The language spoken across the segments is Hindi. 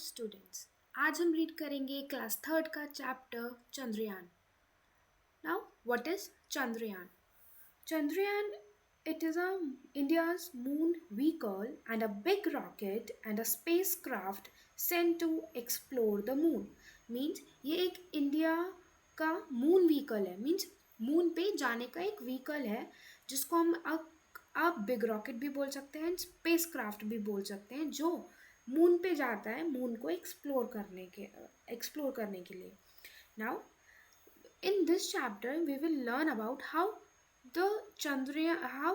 स्टूडेंट्स, आज हम रीड करेंगे क्लास थर्ड का chapter Chandrayaan. Now what is Chandrayaan? Chandrayaan, it is India's moon vehicle and a big rocket and a spacecraft sent to explore the moon. Means ये एक इंडिया का मून व्हीकल है. मीन्स मून पे जाने का एक व्हीकल है जिसको हम आप बिग रॉकेट भी बोल सकते हैं, स्पेस क्राफ्ट भी बोल सकते हैं, जो मून पे जाता है मून को एक्सप्लोर करने के लिए. Now in this chapter we will learn about how the Chandrayaan, how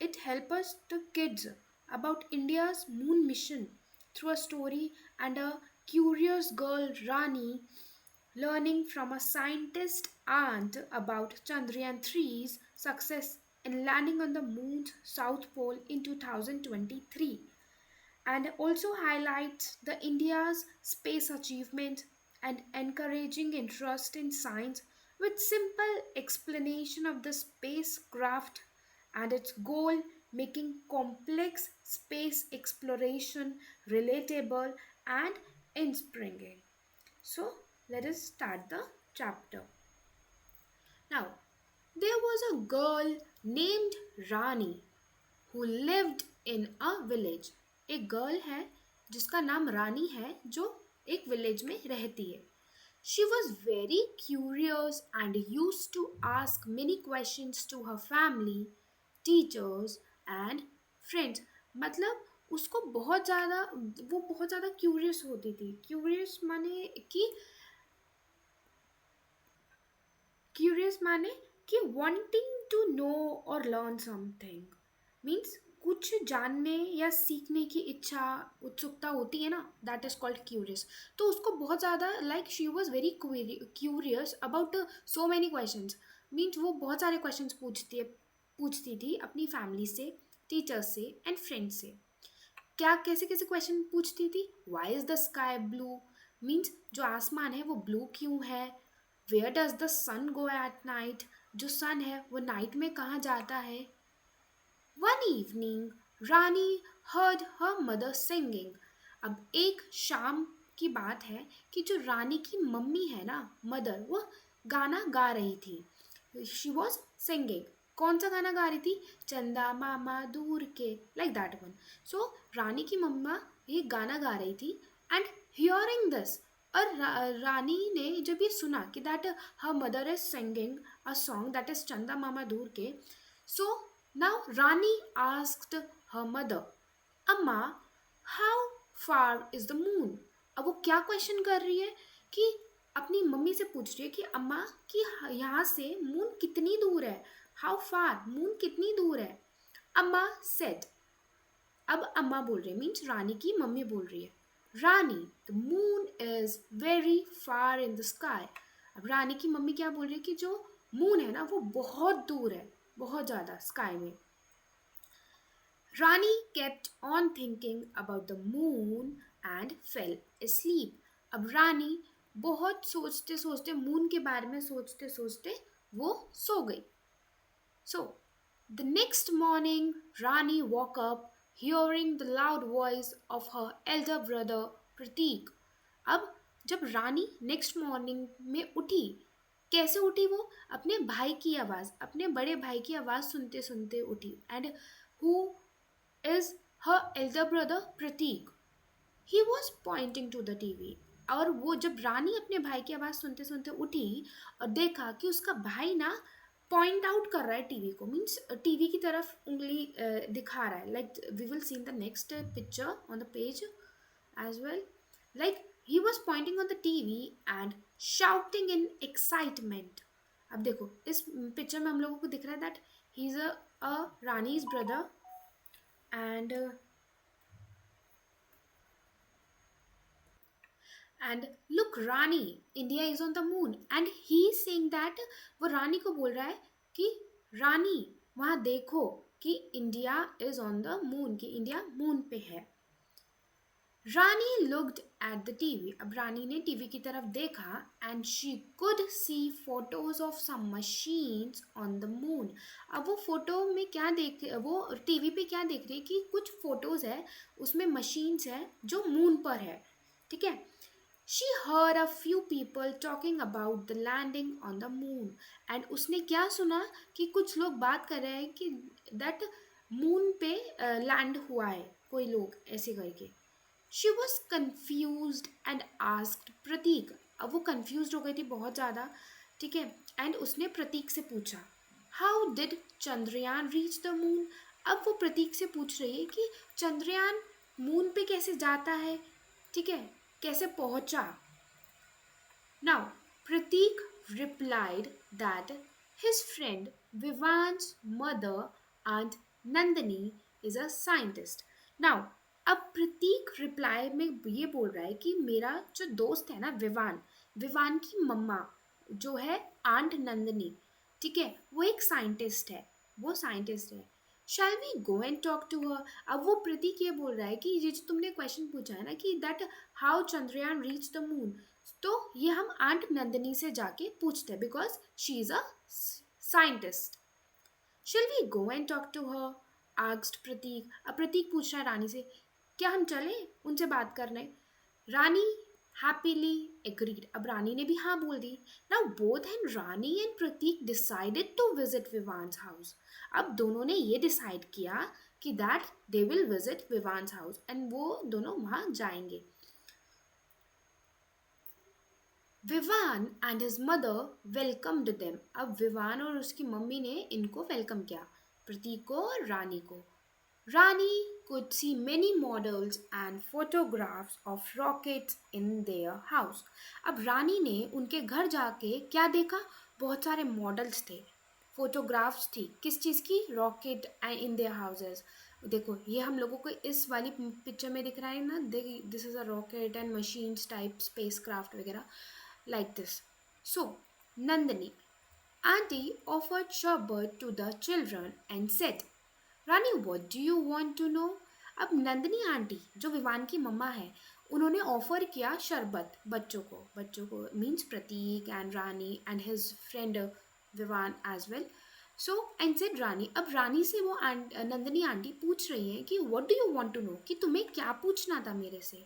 it helps us the kids about India's moon mission through a story and a curious girl Rani learning from a scientist aunt about Chandrayaan 3's success in landing on the moon's south pole in 2023, and also highlights the India's space achievement and encouraging interest in science with simple explanation of the spacecraft and its goal, making complex space exploration relatable and inspiring. So let us start the chapter. Now, there was a girl named Rani who lived in a village. एक गर्ल है जिसका नाम रानी है जो एक विलेज में रहती है. She was very curious and used to ask many questions to her family, teachers and friends. मतलब उसको बहुत ज़्यादा क्यूरियस होती थी. क्यूरियस माने कि wanting to know or learn something. Means कुछ जानने या सीखने की इच्छा, उत्सुकता होती है ना, दैट इज कॉल्ड क्यूरियस. तो उसको बहुत ज़्यादा she was very curious about so many questions. Means वो बहुत सारे क्वेश्चंस पूछती थी अपनी फैमिली से, टीचर्स से एंड फ्रेंड्स से. क्या कैसे कैसे क्वेश्चन पूछती थी? Why is the sky blue? Means जो आसमान है वो ब्लू क्यों है? Where does the sun go at night? जो सन है वो नाइट में कहाँ जाता है? One evening, Rani heard her mother singing. अब एक शाम की बात है कि जो रानी की मम्मी है ना, मदर, वो गाना गा रही थी. She was singing. कौन सा गाना गा रही थी? चंदा मामा दूर के, लाइक दैट वन. सो रानी की मम्मा ये गाना गा रही थी एंड हियरिंग दिस, और रानी ने जब ये सुना कि that her mother is singing a song that is चंदा मामा दूर के, so now Rani asked her mother, Amma, how far is the moon? अब वो क्या क्वेश्चन कर रही है कि अपनी मम्मी से पूछ रही है कि अम्मा कि यहाँ से मून कितनी दूर है? हाउ फार, मून कितनी दूर है? अम्मा सेड, अब अम्मा बोल रही है, मीन्स रानी की मम्मी बोल रही है, Rani, the moon is very far in the sky. अब रानी की मम्मी क्या बोल रही है कि जो मून है ना वो बहुत दूर है, बहुत ज़्यादा स्काई में. रानी kept on thinking about the moon and fell asleep. अब रानी बहुत सोचते सोचते, मून के बारे में सोचते सोचते वो सो गई. So, the next morning, Rani woke up hearing the loud voice of her elder brother Pratik. अब जब रानी नेक्स्ट मॉर्निंग में उठी, कैसे उठी वो? अपने भाई की आवाज़, अपने बड़े भाई की आवाज़ सुनते सुनते उठी. And who is her elder brother? Pratik. He was pointing to the TV. और वो जब रानी अपने भाई की आवाज़ सुनते सुनते उठी और देखा कि उसका भाई ना पॉइंट आउट कर रहा है टीवी को, मीन्स टीवी की तरफ उंगली दिखा रहा है. Like we will see in the next picture on the page as well. Like he was pointing on the TV and shouting in excitement. अब देखो इस पिक्चर में हम लोगों को दिख रहा है that he is a Rani's brother and look Rani, India is on the moon, and he is saying that, वो रानी को बोल रहा है कि रानी वहाँ देखो कि India is on the moon, कि इंडिया मून पे है. Rani looked at the TV. अब रानी ने टीवी की तरफ देखा and she could see photos of some machines on the moon. अब वो फोटो में क्या देख, वो टीवी पे क्या देख रही है कि कुछ फोटोज है, उसमें मशीन्स है जो मून पर है। ठीक है। She heard a few people talking about the landing on the moon. And उसने क्या सुना कि कुछ लोग बात कर रहे हैं कि दैट मून पे लैंड हुआ है, कोई लोग ऐसे करके। She was confuse and asked Prateek. अब वो कन्फ्यूज हो गई थी बहुत ज़्यादा। ठीक है। एंड उसने प्रतीक से पूछा how did Chandrayaan reach the moon. अब वो प्रतीक से पूछ रही है कि चंद्रयान मून पे कैसे जाता है, ठीक है, कैसे पहुंचा। Now, Pratik replied that his friend Vivan's mother, Aunt Nandini, is a scientist. Now, अब प्रतीक रिप्लाई में ये बोल रहा है कि मेरा जो दोस्त है ना विवान, विवान की मम्मा जो है आंट नंदनी, ठीक है, वो एक साइंटिस्ट है, वो साइंटिस्ट है। Shall we go and talk to her. अब वो प्रतीक ये बोल रहा है कि ये जो तुमने क्वेश्चन पूछा है ना कि that how Chandrayaan reach the moon, तो ये हम आंट नंदिनी से जाके पूछते हैं because she is a scientist. Shall we go and talk to her, asked Prateek. अब प्रतीक पूछ रहा है रानी से क्या हम चले उनसे बात करने। Rani happily agreed. अब रानी ने भी हाँ बोल दी। Now both and Rani and Prateek decided to visit Vivaan's house. अब दोनों ने ये डिसाइड किया कि that they will visit Vivaan's house and वो दोनों वहाँ जाएंगे। Vivaan and his mother welcomed them. अब विवान और उसकी मम्मी ने इनको वेलकम किया, प्रतीक को और रानी को। रानी could see many models and photographs of rockets in their house। अब रानी ने उनके घर जाके क्या देखा, बहुत सारे मॉडल्स थे, फोटोग्राफ्स थी, किस चीज़ की, रॉकेट इन देयर हाउसेस। देखो ये हम लोगों को इस वाली पिक्चर में दिख रहा है ना, this is a rocket and machines type space craft वगैरह like this. So, Nandini, Auntie offered sherbet to the children and said, Rani, what do you want to know? अब नंदिनी आंटी जो विवान की मम्मा है, उन्होंने ऑफर किया शरबत बच्चों को means Prateek and Rani and his friend Vivaan as well. So and said Rani. अब रानी से वो नंदिनी आंटी पूछ रही हैं कि what do you want to know, कि तुम्हें क्या पूछना था मेरे से।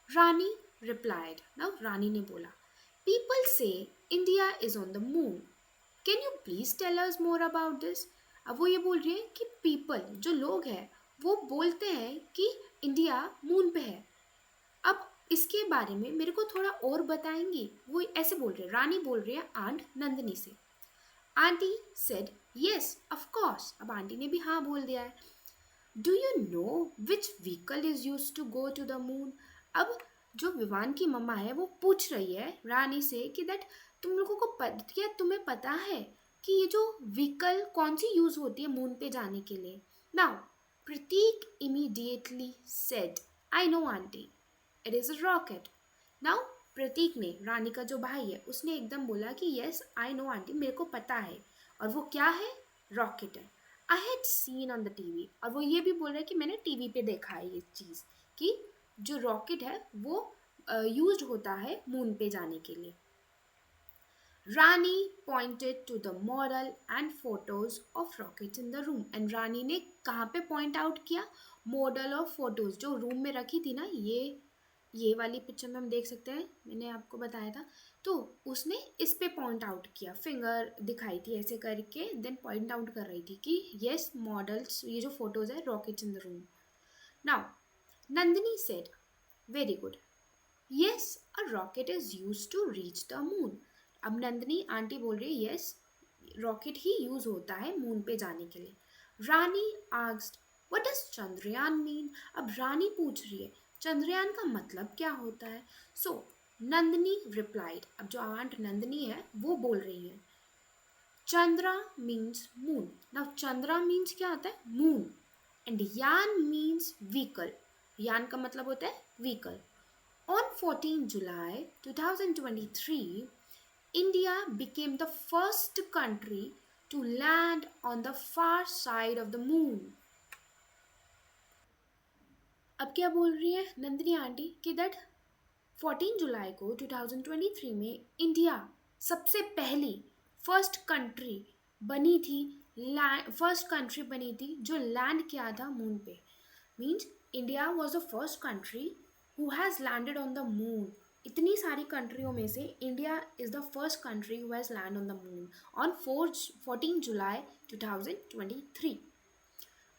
रानी replied, now रानी ने बोला, people say India is on the moon, can you please tell us more about this। अब वो ये बोल रही है कि people जो लोग हैं वो बोलते हैं कि इंडिया मून पे है, अब इसके बारे में मेरे को थोड़ा और बताएंगी। वो ऐसे बोल रहे हैं, रानी बोल रही है आंट नंदिनी से। Aunty said yes of course. अब आंटी ने भी हाँ बोल दिया है। Do you know which vehicle is use to go to the moon. अब जो विवान की मम्मा है वो पूछ रही है रानी से कि दैट तुम लोगों को क्या तुम्हें पता है कि ये जो व्हीकल कौन सी यूज होती है मून पे जाने के लिए। Now Prateek immediately said I know aunty, it is a rocket. Now Prateek ने, रानी का जो भाई है, उसने एकदम बोला कि यस आई नो आंटी, मेरे को पता है, और वो क्या है, रॉकेट है। I had seen on the TV. और वो ये भी बोल रहा है कि मैंने टीवी पे देखा है ये चीज़ कि जो रॉकेट है वो यूज होता है मून पे जाने के लिए। Rani pointed to the model and photos of rockets in the room. And Rani ने कहाँ पे पॉइंट आउट किया, मॉडल ऑफ फोटोज जो रूम में रखी थी ना, ये वाली पिक्चर में हम देख सकते हैं, मैंने आपको बताया था। तो उसने इस पे पॉइंट आउट किया, फिंगर दिखाई थी ऐसे करके, देन पॉइंट आउट कर रही थी कि यस मॉडल्स, ये जो फोटोज है, rockets in the room. Now Nandini said very good, yes a rocket is use to reach the moon. अब नंदिनी आंटी बोल रही है यस रॉकेट ही यूज होता है मून पे जाने के लिए। Rani asked what does Chandrayaan mean. अब रानी पूछ रही है चंद्रयान का मतलब क्या होता है। सो नंदिनी रिप्लाइड। अब जो आंट नंदिनी है वो बोल रही है Chandra means moon. Now Chandra means क्या होता है, मून, एंड यान मीन्स व्हीकल। यान का मतलब होता है vehicle. On 14 July 2023, India became the first country to land on the far side of the moon. अब क्या बोल रही है नंदिनी आंटी कि दैट 14 जुलाई को 2023 में इंडिया सबसे पहली फर्स्ट कंट्री बनी थी, फर्स्ट कंट्री बनी थी जो लैंड किया था मून पे। Means India was the first country who has landed on the moon. इतनी सारी कंट्रियों में से India is the first country who has land on the moon on 14 July 2023।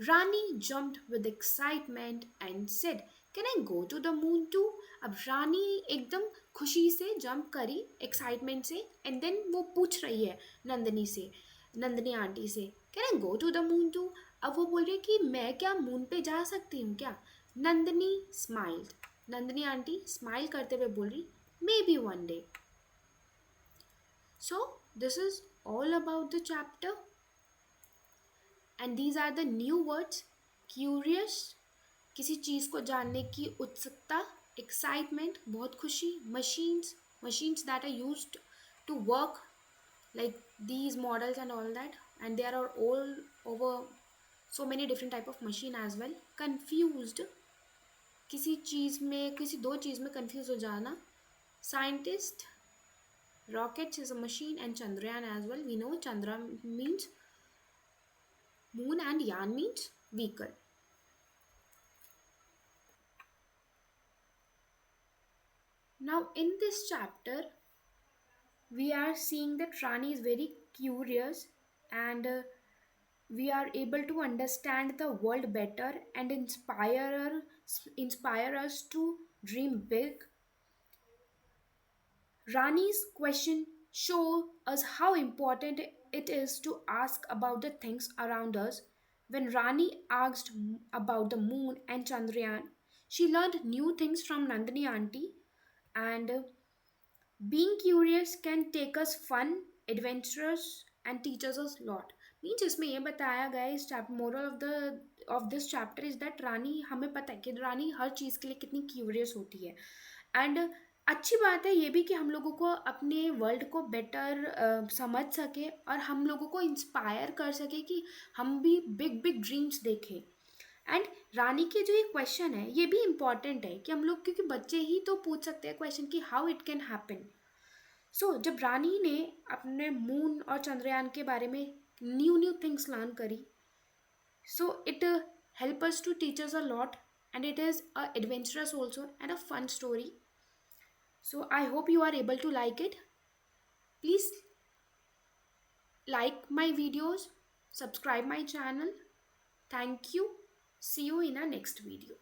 Rani jumped with excitement and said, "Can I go to the moon too?" अब रानी एकदम खुशी से जंप करी एक्साइटमेंट से एंड देन वो पूछ रही है नंदिनी से, नंदिनी आंटी से, can I go to the moon too. अब वो बोल रही है कि मैं क्या मून पे जा सकती हूँ क्या। Nandini smiled, Nandini aunty smile करते हुए बोल रही, may be one day. So this is all about the chapter and these are the new words. Curious, किसी चीज़ को जानने की उत्सुकता, एक्साइटमेंट बहुत खुशी, machines, machines that are used to work like these models and all that, and there are all over so many different type of machine as well। confused, किसी चीज़ में, किसी दो चीज़ में कंफ्यूज हो जाना। scientist, rockets is a machine, and chandrayaan as well, we know chandra means moon and yan means vehicle। Now in this chapter we are seeing that Rani is very curious, and we are able to understand the world better and inspire us to dream big। Rani's question show us how important it is to ask about the things around us। When Rani asked about the moon and Chandrayaan, she learned new things from Nandini auntie, and being curious can take us fun, adventurous, and teaches us lot। Means इसमें ये बताया गया है इस chapter, moral of this chapter is that Rani, हमें पता है कि रानी हर चीज़ के लिए कितनी क्यूरियस होती है। एंड अच्छी बात है ये भी कि हम लोगों को अपने वर्ल्ड को बेटर समझ सके और हम लोगों को इंस्पायर कर सके कि हम भी बिग बिग ड्रीम्स देखें। एंड रानी के जो ये क्वेश्चन है ये भी इम्पॉर्टेंट है कि हम लोग, क्योंकि बच्चे ही तो पूछ सकते हैं क्वेश्चन कि हाउ इट कैन हैपन। सो जब रानी ने अपने मून और चंद्रयान के बारे में न्यू न्यू थिंग्स लर्न करी, so it help us to teach us a lot, and it is a adventurous also and a fun story। So I hope you are able to like it। Please like my videos, subscribe my channel। Thank you, see you in our next video।